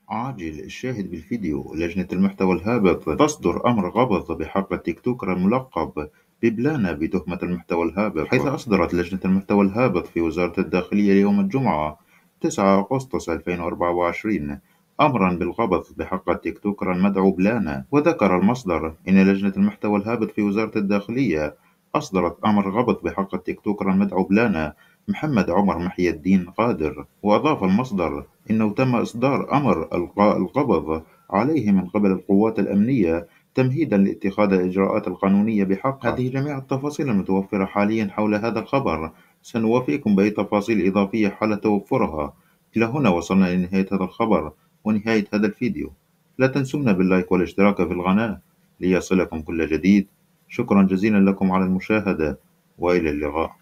عاجل الشاهد بالفيديو. لجنة المحتوى الهابط تصدر أمر قبض بحق التيك توكر الملقب ببلانا بتهمة المحتوى الهابط، حيث أصدرت لجنة المحتوى الهابط في وزارة الداخلية يوم الجمعة 9 أغسطس 2024 أمرا بالقبض بحق التيك توكر المدعو بلانا. وذكر المصدر إن لجنة المحتوى الهابط في وزارة الداخلية أصدرت أمر قبض بحق التيك توكر المدعو بلانا محمد عمر محي الدين قادر. وأضاف المصدر إنه تم إصدار أمر إلقاء القبض عليه من قبل القوات الأمنية تمهيدا لاتخاذ الإجراءات القانونية بحقه. هذه جميع التفاصيل المتوفرة حاليا حول هذا الخبر، سنوافيكم بأي تفاصيل إضافية حال توفرها. إلى هنا وصلنا لنهاية هذا الخبر ونهاية هذا الفيديو. لا تنسونا باللايك والاشتراك في القناة ليصلكم كل جديد. شكرا جزيلا لكم على المشاهدة، وإلى اللقاء.